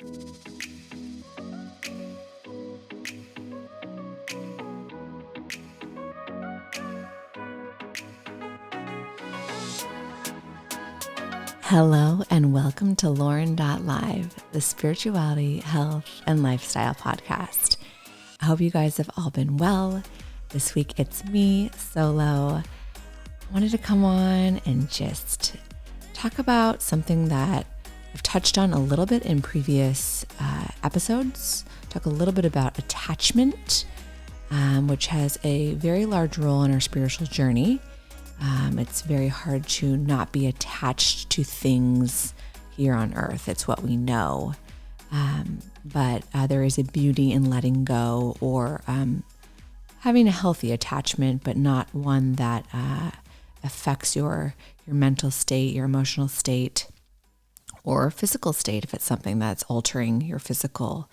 Hello and welcome to Lauren.live, the spirituality, health, and lifestyle podcast. I hope you guys have all been well. This week it's me, solo. I wanted to come on and just talk about something that I've touched on a little bit in previous episodes. Talk a little bit about attachment, which has a very large role in our spiritual journey. It's very hard to not be attached to things here on earth. It's what we know. But there is a beauty in letting go or having a healthy attachment, but not one that affects your mental state, your emotional state, or physical state if it's something that's altering your physical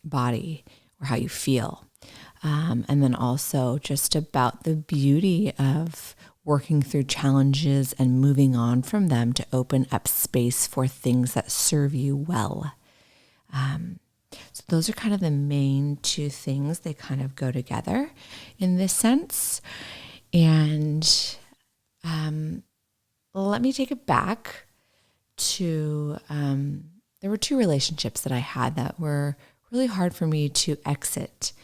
body or how you feel. And then also just about the beauty of working through challenges and moving on from them to open up space for things that serve you well. So those are kind of the main two things. They kind of go together in this sense. And let me take it back to, there were two relationships that I had that were really hard for me to exit.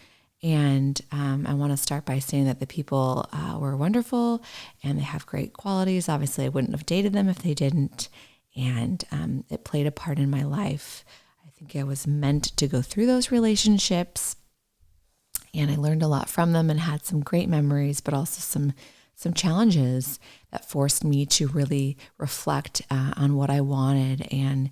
And I want to start by saying that the people were wonderful and they have great qualities. Obviously, I wouldn't have dated them if they didn't. And it played a part in my life. I think I was meant to go through those relationships. And I learned a lot from them and had some great memories, but also some challenges that forced me to really reflect on what I wanted and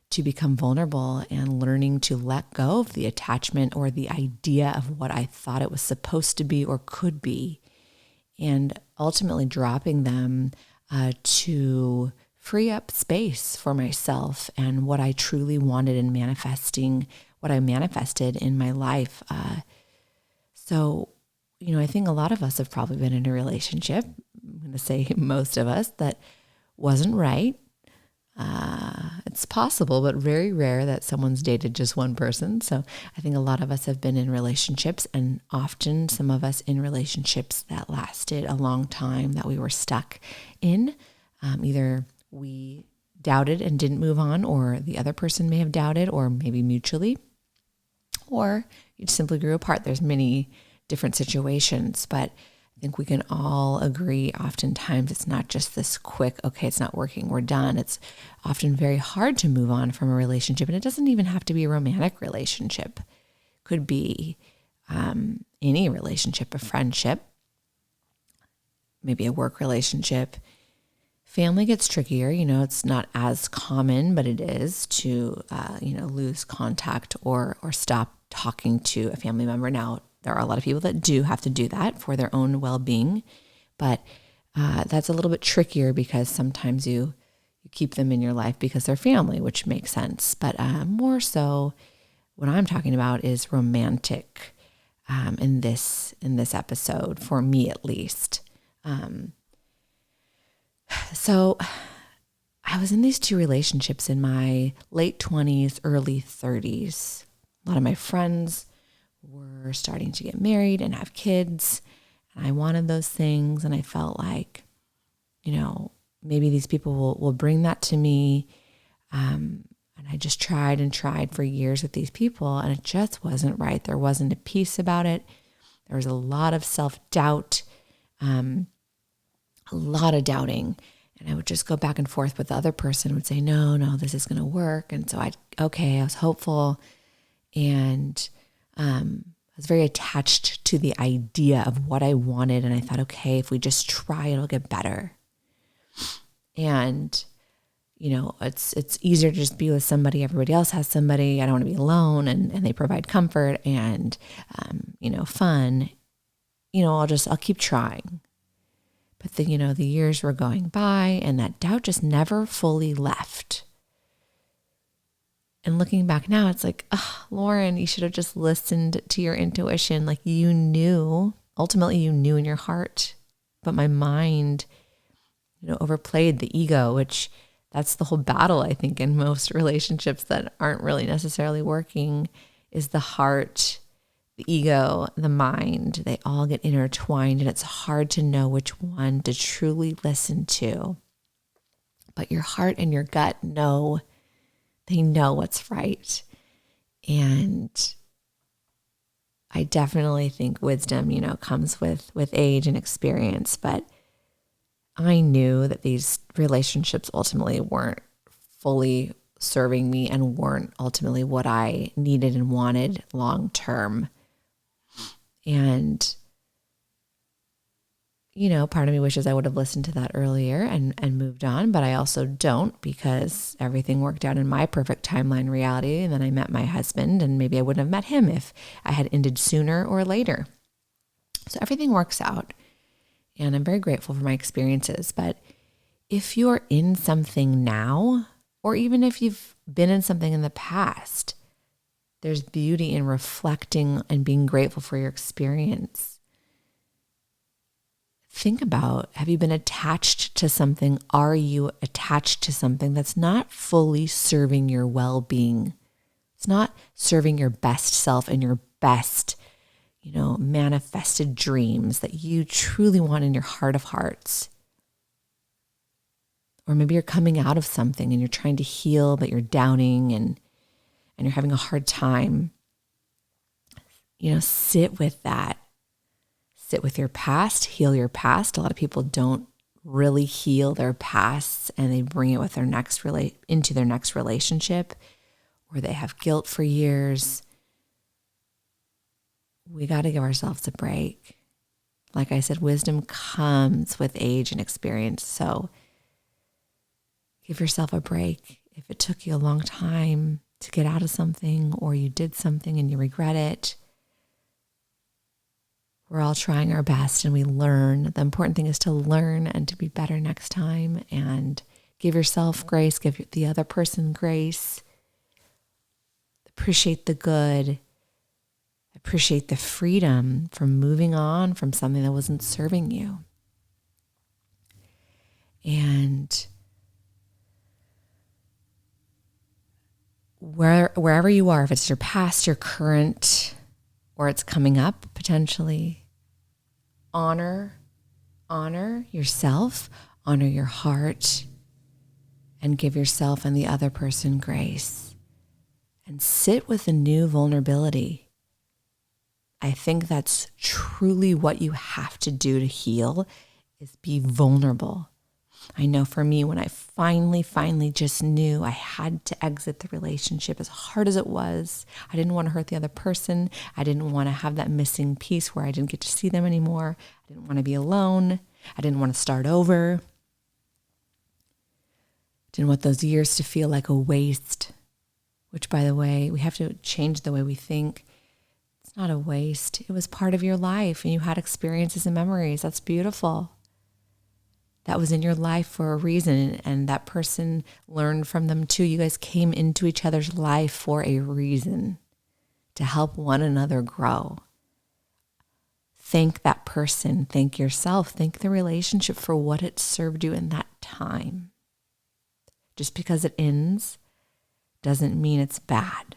to become vulnerable and learning to let go of the attachment or the idea of what I thought it was supposed to be or could be, and ultimately dropping them to free up space for myself and what I truly wanted and manifesting what I manifested in my life. So, I think a lot of us have probably been in a relationship, I'm going to say most of us, that wasn't right. It's possible, but very rare that someone's dated just one person. So I think a lot of us have been in relationships, and often some of us in relationships that lasted a long time that we were stuck in. Either we doubted and didn't move on, or the other person may have doubted, or maybe mutually, or you simply grew apart. There's many different situations, but I think we can all agree oftentimes it's not just this quick, okay, it's not working, we're done. It's often very hard to move on from a relationship, and it doesn't even have to be a romantic relationship. It could be any relationship, a friendship, maybe a work relationship. Family gets trickier. It's not as common, but it is to, lose contact or stop talking to a family member. Now, there are a lot of people that do have to do that for their own well-being, but that's a little bit trickier because sometimes you keep them in your life because they're family, which makes sense. But more so, what I'm talking about is romantic in this episode, for me at least. So I was in these two relationships in my late 20s, early 30s. A lot of my friends were starting to get married and have kids, and I wanted those things, and I felt like, maybe these people will bring that to me, and I just tried and tried for years with these people, and it just wasn't right. There wasn't a peace about it. There was a lot of self-doubt, a lot of doubting, and I would just go back and forth with the other person, would say, no, this is going to work, and so I was hopeful, and I was very attached to the idea of what I wanted. And I thought, okay, if we just try, it'll get better. And, it's easier to just be with somebody. Everybody else has somebody. I don't want to be alone. And they provide comfort and, fun. I'll keep trying. But the years were going by and that doubt just never fully left. And looking back now, it's like, Lauren, you should have just listened to your intuition. Like ultimately you knew in your heart, but my mind, overplayed the ego, which that's the whole battle, I think, in most relationships that aren't really necessarily working, is the heart, the ego, the mind. They all get intertwined, and it's hard to know which one to truly listen to. But your heart and your gut know, they know what's right. And I definitely think wisdom, comes with age and experience, but I knew that these relationships ultimately weren't fully serving me and weren't ultimately what I needed and wanted long term. And, part of me wishes I would have listened to that earlier and moved on, but I also don't, because everything worked out in my perfect timeline reality. And then I met my husband, and maybe I wouldn't have met him if I had ended sooner or later. So everything works out. And I'm very grateful for my experiences. But if you're in something now, or even if you've been in something in the past, there's beauty in reflecting and being grateful for your experience. Think about, have you been attached to something? Are you attached to something that's not fully serving your well-being? It's not serving your best self and your best manifested dreams that you truly want in your heart of hearts. Or maybe you're coming out of something and you're trying to heal, but you're doubting and you're having a hard time. Sit with that. Sit with your past, heal your past. A lot of people don't really heal their pasts, and they bring it with their into their next relationship, or they have guilt for years. We got to give ourselves a break. Like I said, wisdom comes with age and experience. So give yourself a break. If it took you a long time to get out of something, or you did something and you regret it, we're all trying our best and we learn. The important thing is to learn and to be better next time, and give yourself grace, give the other person grace. Appreciate the good. Appreciate the freedom from moving on from something that wasn't serving you. And wherever you are, if it's your past, your current, or it's coming up potentially, honor yourself, honor your heart, and give yourself and the other person grace. And sit with a new vulnerability. I think that's truly what you have to do to heal, is be vulnerable. I know for me, when I finally just knew I had to exit the relationship, as hard as it was, I didn't want to hurt the other person. I didn't want to have that missing piece where I didn't get to see them anymore. I didn't want to be alone. I didn't want to start over. Didn't want those years to feel like a waste, which, by the way, we have to change the way we think. It's not a waste. It was part of your life, and you had experiences and memories. That's beautiful. That was in your life for a reason, and that person learned from them too. You guys came into each other's life for a reason, to help one another grow. Thank that person. Thank yourself. Thank the relationship for what it served you in that time. Just because it ends doesn't mean it's bad.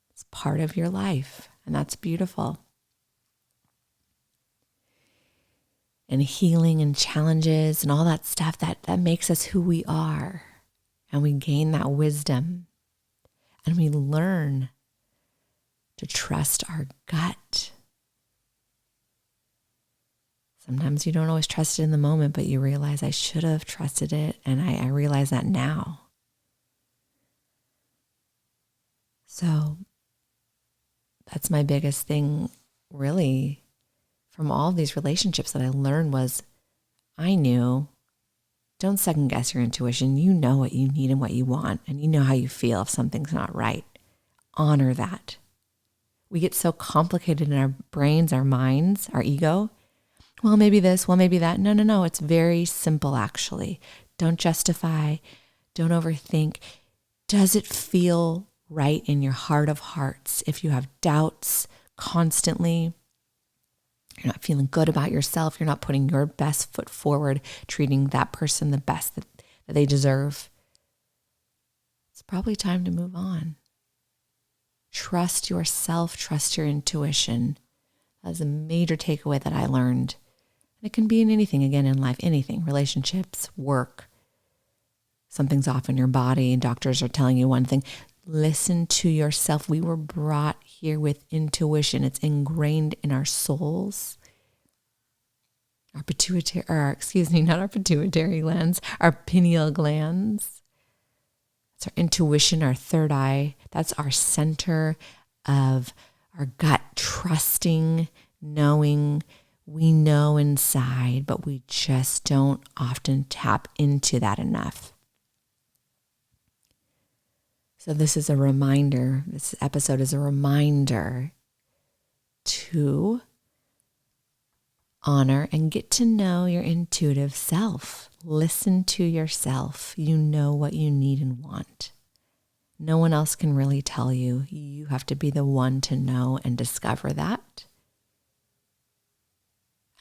It's part of your life, and that's beautiful. And healing and challenges and all that stuff, that makes us who we are. And we gain that wisdom. And we learn to trust our gut. Sometimes you don't always trust it in the moment, but you realize I should have trusted it. And I realize that now. So that's my biggest thing, really, from all of these relationships that I learned was, I knew, don't second guess your intuition. You know what you need and what you want, and you know how you feel if something's not right. Honor that. We get so complicated in our brains, our minds, our ego. Well, maybe this, well, maybe that. No. It's very simple, actually. Don't justify. Don't overthink. Does it feel right in your heart of hearts? If you have doubts constantly, you're not feeling good about yourself, you're not putting your best foot forward, treating that person the best that that they deserve, it's probably time to move on. Trust yourself, trust your intuition. That's a major takeaway that I learned. And it can be in anything, again, in life, anything, relationships, work. Something's off in your body and doctors are telling you one thing. Listen to yourself. We were brought here with intuition. It's ingrained in our souls. Our pituitary, not our pituitary glands, our pineal glands. It's our intuition, our third eye. That's our center of our gut, trusting, knowing. We know inside, but we just don't often tap into that enough. So this is a reminder, this episode is a reminder to honor and get to know your intuitive self. Listen to yourself. You know what you need and want. No one else can really tell you. You have to be the one to know and discover that.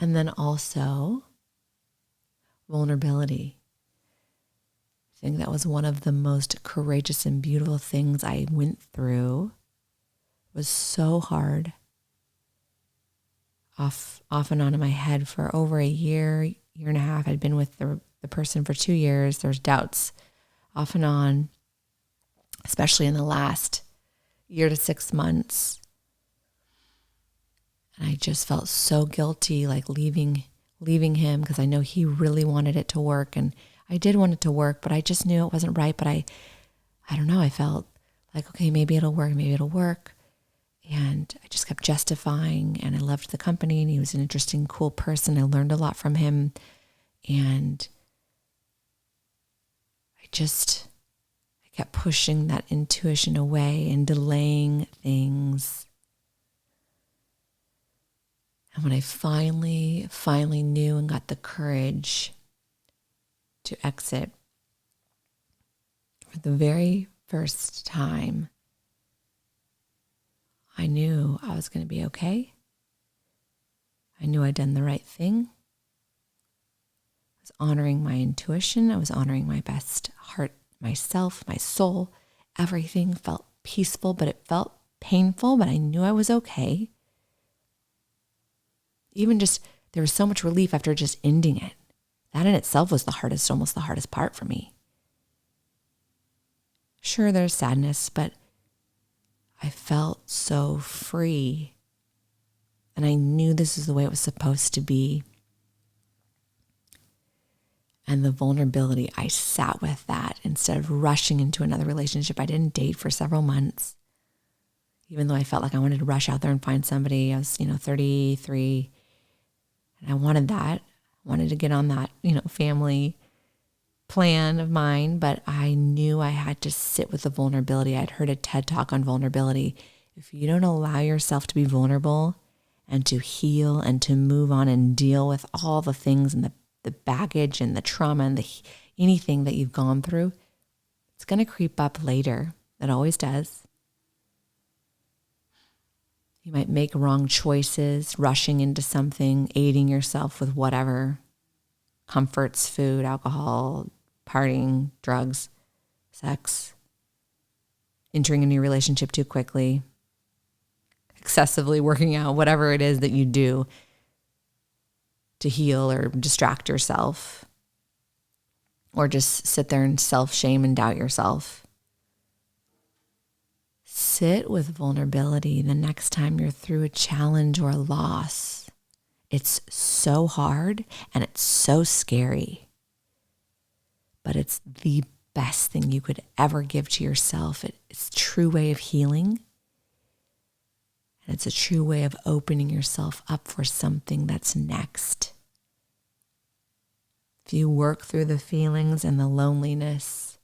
And then also vulnerability. I think that was one of the most courageous and beautiful things I went through. It was so hard. Off and on in my head for over a year and a half. I'd been with the person for 2 years. There's doubts off and on, especially in the last year to 6 months. And I just felt so guilty, like leaving him, because I know he really wanted it to work. And I did want it to work, but I just knew it wasn't right. But I don't know, I felt like, okay, maybe it'll work. And I just kept justifying, and I loved the company, and he was an interesting, cool person. I learned a lot from him. And I kept pushing that intuition away and delaying things. And when I finally knew and got the courage to exit for the very first time, I knew I was going to be okay. I knew I'd done the right thing. I was honoring my intuition. I was honoring my best heart, myself, my soul. Everything felt peaceful, but it felt painful, but I knew I was okay. Even just, there was so much relief after just ending it. That in itself was almost the hardest part for me. Sure, there's sadness, but I felt so free. And I knew this is the way it was supposed to be. And the vulnerability, I sat with that instead of rushing into another relationship. I didn't date for several months, even though I felt like I wanted to rush out there and find somebody. I was, 33, and I wanted that. I wanted to get on that, family plan of mine, but I knew I had to sit with the vulnerability. I'd heard a TED talk on vulnerability. If you don't allow yourself to be vulnerable and to heal and to move on and deal with all the things and the baggage and the trauma and anything that you've gone through, it's going to creep up later. It always does. You might make wrong choices, rushing into something, aiding yourself with whatever comforts, food, alcohol, partying, drugs, sex, entering a new relationship too quickly, excessively working out, whatever it is that you do to heal or distract yourself, or just sit there and self-shame and doubt yourself. Sit with vulnerability the next time you're through a challenge or a loss. It's so hard and it's so scary, but it's the best thing you could ever give to yourself. It's a true way of healing. And it's a true way of opening yourself up for something that's next. If you work through the feelings and the loneliness,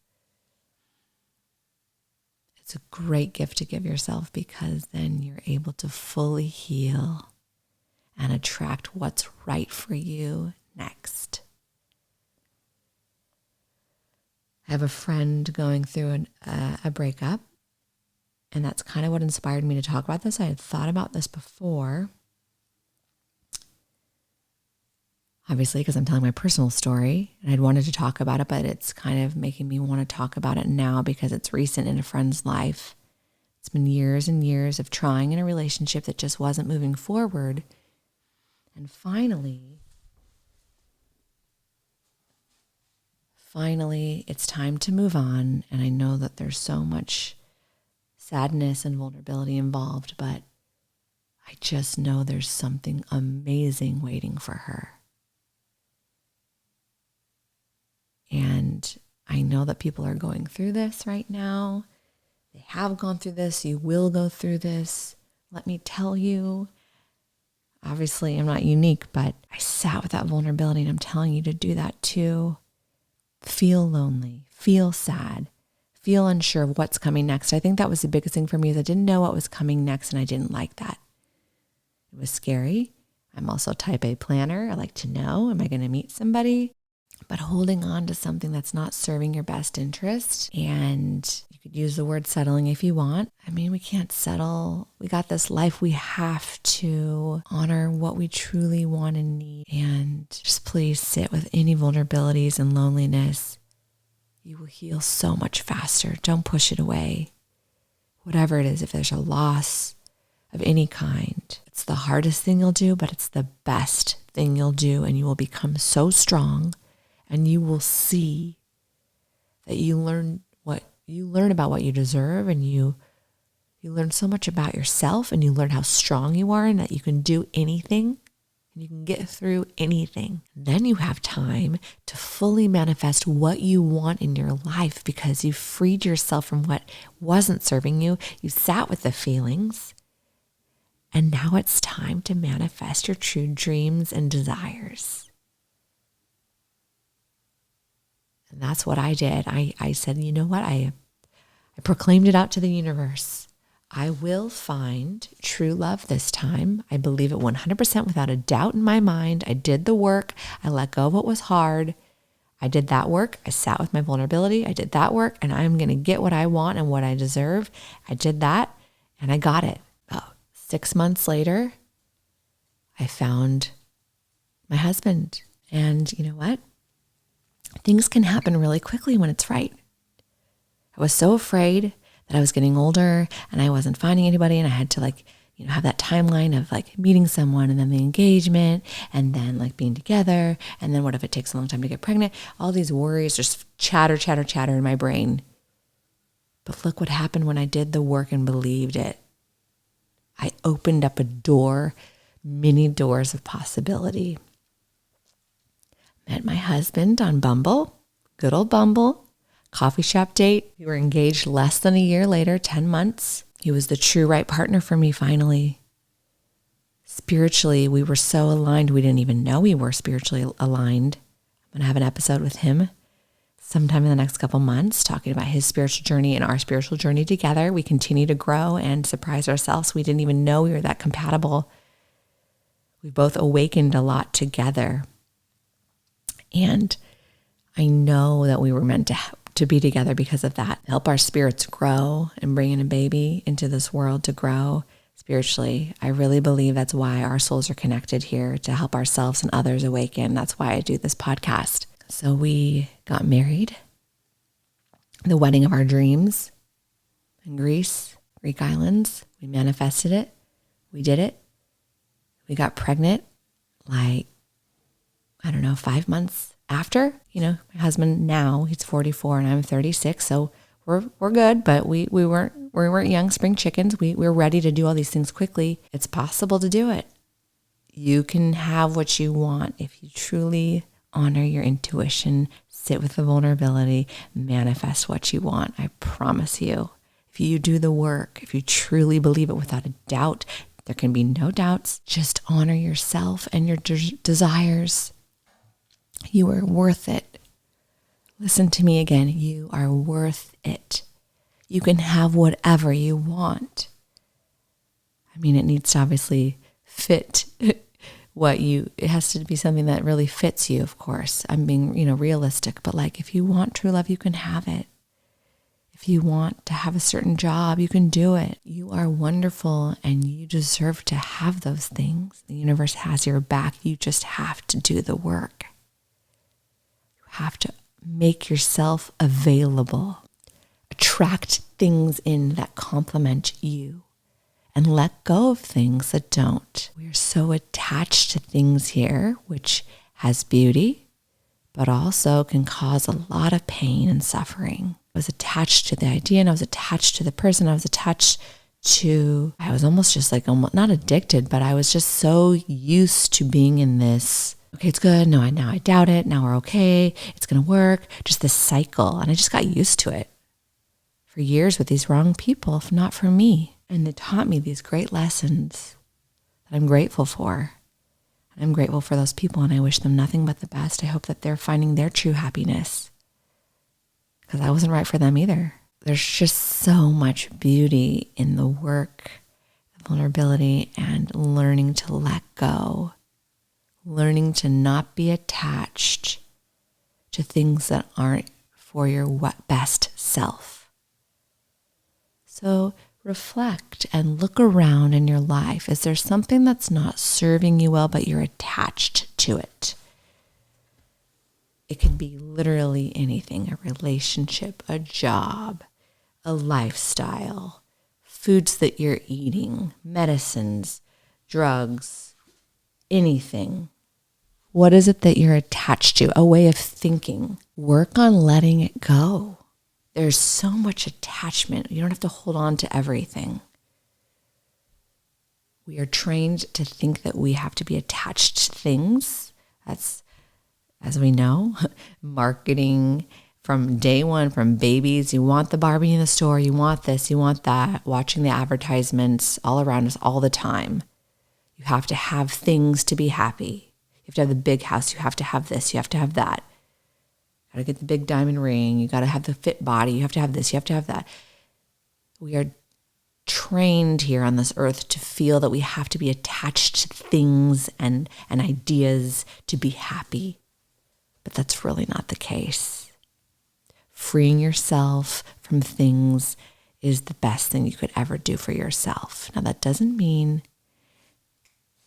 it's a great gift to give yourself, because then you're able to fully heal and attract what's right for you next. I have a friend going through a breakup, and that's kind of what inspired me to talk about this. I had thought about this before. obviously, because I'm telling my personal story and I'd wanted to talk about it, but it's kind of making me want to talk about it now because it's recent in a friend's life. It's been years and years of trying in a relationship that just wasn't moving forward. And finally, it's time to move on. And I know that there's so much sadness and vulnerability involved, but I just know there's something amazing waiting for her. And I know that people are going through this right now. They have gone through this. You will go through this. Let me tell you, obviously I'm not unique, but I sat with that vulnerability and I'm telling you to do that too. Feel lonely, feel sad, feel unsure of what's coming next. I think that was the biggest thing for me is I didn't know what was coming next and I didn't like that. It was scary. I'm also type A planner. I like to know, am I going to meet somebody? But holding on to something that's not serving your best interest, and you could use the word settling if you want. I mean, we can't settle. We got this life. We have to honor what we truly want and need. And just please sit with any vulnerabilities and loneliness. You will heal so much faster. Don't push it away. Whatever it is, if there's a loss of any kind, it's the hardest thing you'll do, but it's the best thing you'll do. And you will become so strong. And you will see that you learn about what you deserve, and you learn so much about yourself, and you learn how strong you are and that you can do anything and you can get through anything. Then you have time to fully manifest what you want in your life because you freed yourself from what wasn't serving you. You sat with the feelings, and now it's time to manifest your true dreams and desires. And that's what I did. I said, you know what? I proclaimed it out to the universe. I will find true love this time. I believe it 100% without a doubt in my mind. I did the work. I let go of what was hard. I did that work. I sat with my vulnerability. I did that work, and I'm going to get what I want and what I deserve. I did that, and I got it. About 6 months later, I found my husband. And you know what? Things can happen really quickly when it's right. I was so afraid that I was getting older and I wasn't finding anybody, and I had to have that timeline of meeting someone and then the engagement and then being together. And then what if it takes a long time to get pregnant? All these worries just chatter in my brain. But look what happened when I did the work and believed it. I opened up a door, many doors of possibility. Met my husband on Bumble, good old Bumble, coffee shop date. We were engaged less than a year later, 10 months. He was the true right partner for me finally. Spiritually, we were so aligned, we didn't even know we were spiritually aligned. I'm going to have an episode with him sometime in the next couple months talking about his spiritual journey and our spiritual journey together. We continue to grow and surprise ourselves. We didn't even know we were that compatible. We both awakened a lot together. And I know that we were meant to be together because of that. Help our spirits grow and bring in a baby into this world to grow spiritually. I really believe that's why our souls are connected here, to help ourselves and others awaken. That's why I do this podcast. So we got married, the wedding of our dreams in Greece, Greek islands. We manifested it. We did it. We got pregnant 5 months after. My husband now, he's 44 and I'm 36, so we're good, but we weren't young spring chickens. We were ready to do all these things quickly. It's possible to do it. You can have what you want if you truly honor your intuition, sit with the vulnerability, manifest what you want. I promise you. If you do the work, if you truly believe it without a doubt, there can be no doubts. Just honor yourself and your desires. You are worth it. Listen to me again. You are worth it. You can have whatever you want. I mean, it needs to obviously fit it has to be something that really fits you, of course. I'm being, realistic, but if you want true love, you can have it. If you want to have a certain job, you can do it. You are wonderful and you deserve to have those things. The universe has your back. You just have to do the work. You have to make yourself available. Attract things in that complement you and let go of things that don't. We're so attached to things here, which has beauty, but also can cause a lot of pain and suffering. I was attached to the idea and I was attached to the person. I was almost just like, not addicted, but I was just so used to being in this, okay, it's good. No, now I doubt it. Now we're okay. It's going to work. Just this cycle. And I just got used to it for years with these wrong people, if not for me. And it taught me these great lessons that I'm grateful for. I'm grateful for those people and I wish them nothing but the best. I hope that they're finding their true happiness because I wasn't right for them either. There's just so much beauty in the work, vulnerability, and learning to let go, learning to not be attached to things that aren't for your best self. So reflect and look around in your life. Is there something that's not serving you well, but you're attached to it? It could be literally anything, a relationship, a job, a lifestyle, foods that you're eating, medicines, drugs, anything. What is it that you're attached to? A way of thinking. Work on letting it go. There's so much attachment. You don't have to hold on to everything. We are trained to think that we have to be attached to things. That's, as we know, marketing from day one, from babies. You want the Barbie in the store. You want this, you want that. Watching the advertisements all around us all the time. You have to have things to be happy. You have to have the big house. You have to have this. You have to have that. Got to get the big diamond ring. You got to have the fit body. You have to have this. You have to have that. We are trained here on this earth to feel that we have to be attached to things and ideas to be happy. But that's really not the case. Freeing yourself from things is the best thing you could ever do for yourself. Now, that doesn't mean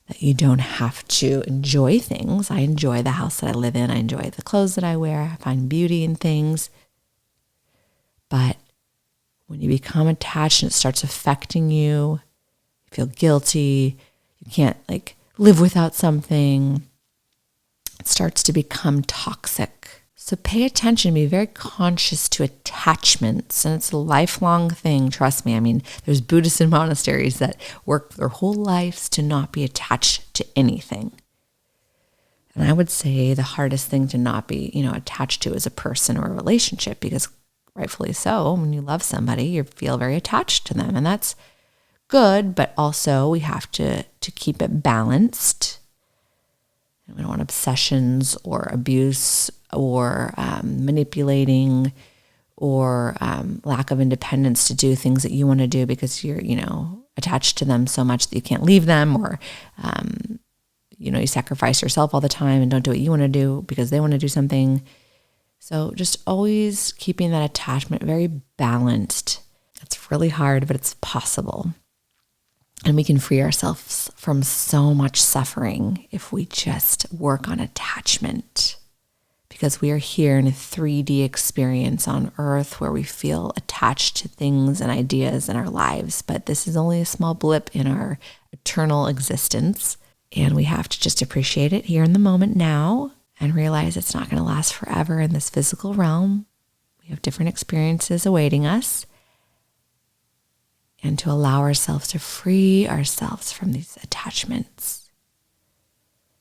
that you don't have to enjoy things. I enjoy the house that I live in. I enjoy the clothes that I wear. I find beauty in things. But when you become attached and it starts affecting you, you feel guilty, you can't live without something, it starts to become toxic. So pay attention, be very conscious to attachments. And it's a lifelong thing, trust me. I mean, there's Buddhists in monasteries that work their whole lives to not be attached to anything. And I would say the hardest thing to not be, attached to is a person or a relationship, because rightfully so, when you love somebody, you feel very attached to them. And that's good, but also we have to keep it balanced. We don't want obsessions or abuse or manipulating or lack of independence to do things that you want to do because you're, attached to them so much that you can't leave them, or, you sacrifice yourself all the time and don't do what you want to do because they want to do something. So just always keeping that attachment very balanced. It's really hard, but it's possible. And we can free ourselves from so much suffering if we just work on attachment. Because we are here in a 3D experience on earth where we feel attached to things and ideas in our lives. But this is only a small blip in our eternal existence. And we have to just appreciate it here in the moment now and realize it's not going to last forever in this physical realm. We have different experiences awaiting us. And to allow ourselves to free ourselves from these attachments.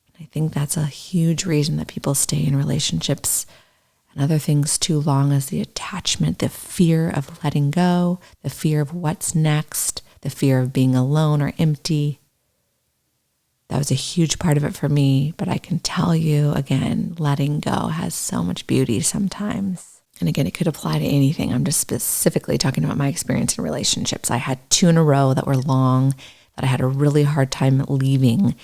And I think that's a huge reason that people stay in relationships and other things too long, is the attachment, the fear of letting go, the fear of what's next, the fear of being alone or empty. That was a huge part of it for me, but I can tell you again, letting go has so much beauty sometimes. And again, it could apply to anything. I'm just specifically talking about my experience in relationships. I had 2 in a row that were long, that I had a really hard time leaving,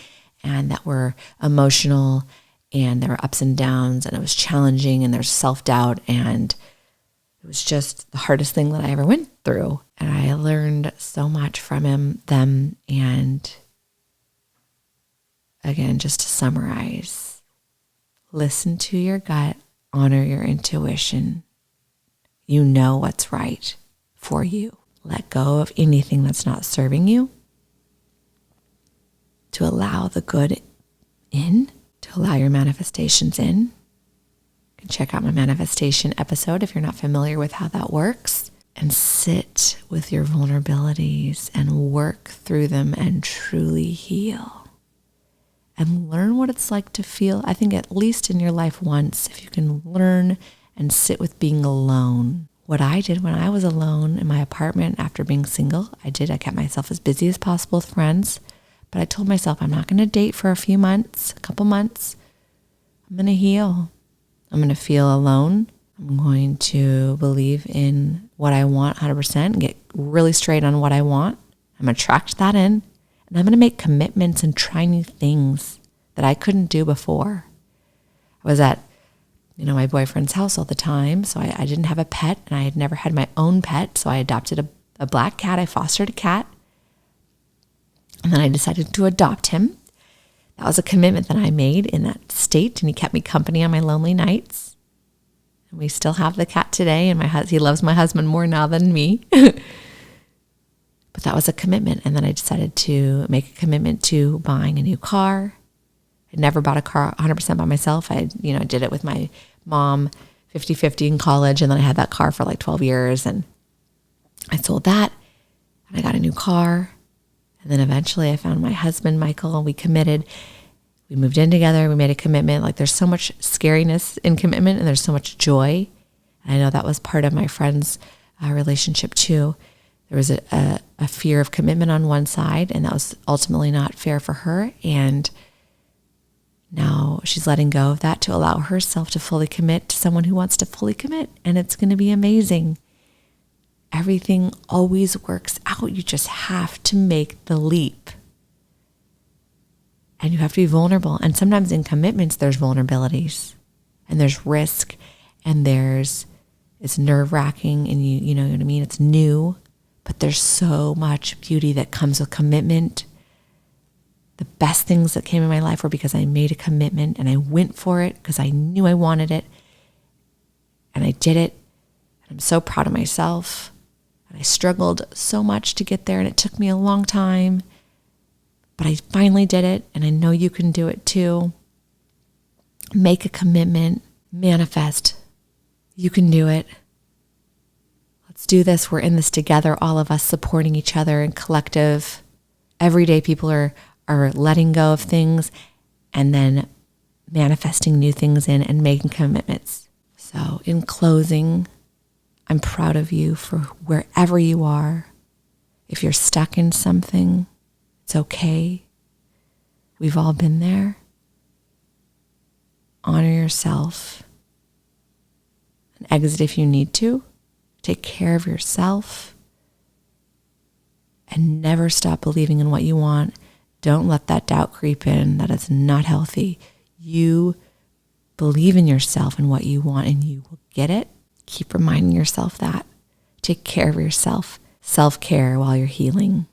and that were emotional, and there were ups and downs, and it was challenging, and there's self-doubt, and It was just the hardest thing that I ever went through. And I learned so much from them. And again, just to summarize, listen to your gut, honor your intuition. You know what's right for you. Let go of anything that's not serving you, to allow the good in, to allow your manifestations in. You can check out my manifestation episode if you're not familiar with how that works. And sit with your vulnerabilities and work through them and truly heal. And learn what it's like to feel, I think at least in your life once, if you can learn and sit with being alone. What I did when I was alone in my apartment after being single, I kept myself as busy as possible with friends. But I told myself, I'm not going to date for a couple months. I'm going to heal. I'm going to feel alone. I'm going to believe in what I want 100% and get really straight on what I want. I'm going to attract that in. And I'm going to make commitments and try new things that I couldn't do before. I was at, my boyfriend's house all the time. So I didn't have a pet, and I had never had my own pet. So I adopted a black cat. I fostered a cat. And then I decided to adopt him. That was a commitment that I made in that state, and he kept me company on my lonely nights. And we still have the cat today, and he loves my husband more now than me. But that was a commitment. And then I decided to make a commitment to buying a new car. I'd never bought a car 100% by myself. I did it with my mom 50-50 in college, and then I had that car for like 12 years, and I sold that, and I got a new car. And then eventually I found my husband, Michael, and we committed. We moved in together. We made a commitment. Like, there's so much scariness in commitment, and there's so much joy. And I know that was part of my friend's relationship too. There was a fear of commitment on one side, and that was ultimately not fair for her. And now she's letting go of that to allow herself to fully commit to someone who wants to fully commit. And it's going to be amazing. Everything always works out. You just have to make the leap. And you have to be vulnerable. And sometimes in commitments, there's vulnerabilities, and there's risk, and it's nerve-wracking, and you know what I mean? It's new, but there's so much beauty that comes with commitment. The best things that came in my life were because I made a commitment, and I went for it because I knew I wanted it, and I did it. And I'm so proud of myself. I struggled so much to get there, and it took me a long time, but I finally did it, and I know you can do it too. Make a commitment, manifest. You can do it. Let's do this. We're in this together, all of us supporting each other in collective. Every day people are letting go of things and then manifesting new things in and making commitments. So in closing, I'm proud of you for wherever you are. If you're stuck in something, it's okay. We've all been there. Honor yourself and exit if you need to. Take care of yourself and never stop believing in what you want. Don't let that doubt creep in. That is not healthy. You believe in yourself and what you want, and you will get it. Keep reminding yourself that. Take care of yourself. Self-care while you're healing.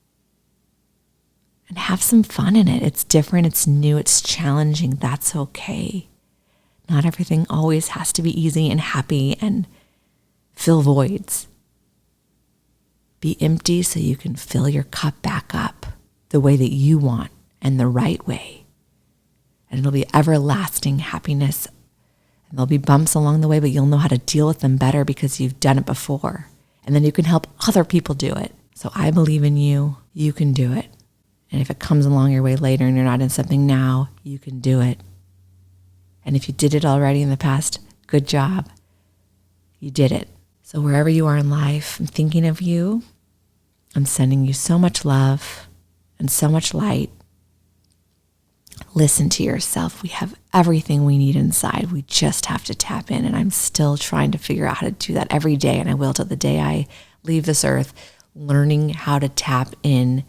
And have some fun in it. It's different. It's new. It's challenging. That's okay. Not everything always has to be easy and happy and fill voids. Be empty so you can fill your cup back up the way that you want and the right way. And it'll be everlasting happiness. And there'll be bumps along the way, but you'll know how to deal with them better because you've done it before. And then you can help other people do it. So I believe in you. You can do it. And if it comes along your way later and you're not in something now, you can do it. And if you did it already in the past, good job. You did it. So wherever you are in life, I'm thinking of you. I'm sending you so much love and so much light. Listen to yourself. We have everything we need inside. We just have to tap in. And I'm still trying to figure out how to do that every day. And I will till the day I leave this earth, learning how to tap in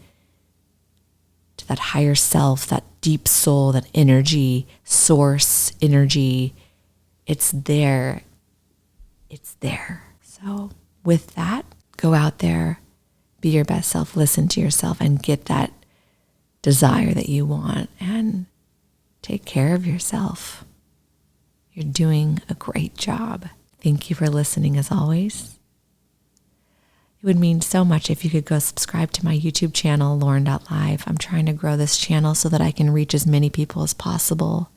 to that higher self, that deep soul, that energy, source energy. It's there. It's there. So So with that, go out there, be your best self, listen to yourself, and get that desire that you want, and take care of yourself. You're doing a great job. Thank you for listening as always. It would mean so much if you could go subscribe to my YouTube channel, Lauren.live. I'm trying to grow this channel so that I can reach as many people as possible.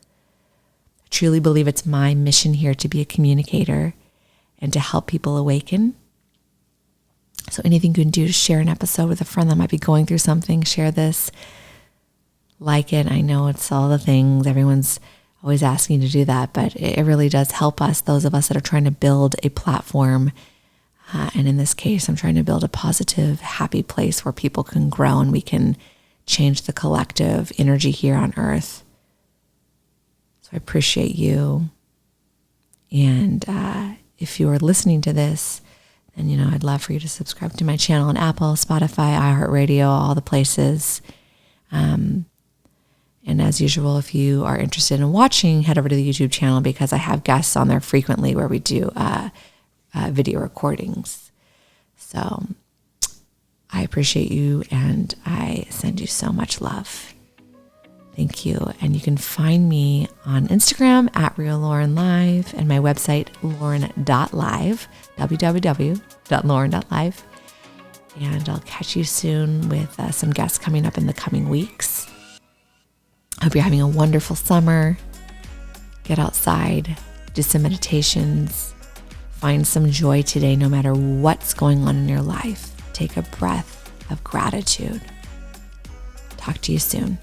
I truly believe it's my mission here to be a communicator and to help people awaken. So anything you can do to share an episode with a friend that might be going through something, share this, like it. I know it's all the things. Everyone's always asking you to do that, but it really does help us, those of us that are trying to build a platform. And in this case, I'm trying to build a positive, happy place where people can grow and we can change the collective energy here on earth. So I appreciate you. And if you are listening to this, then, I'd love for you to subscribe to my channel on Apple, Spotify, iHeartRadio, all the places. And as usual, if you are interested in watching, head over to the YouTube channel because I have guests on there frequently where we do video recordings. So I appreciate you and I send you so much love. Thank you. And you can find me on Instagram at RealLaurenLive and my website, Lauren.live, www.Lauren.live. And I'll catch you soon with some guests coming up in the coming weeks. Hope you're having a wonderful summer. Get outside, do some meditations, find some joy today, no matter what's going on in your life. Take a breath of gratitude. Talk to you soon.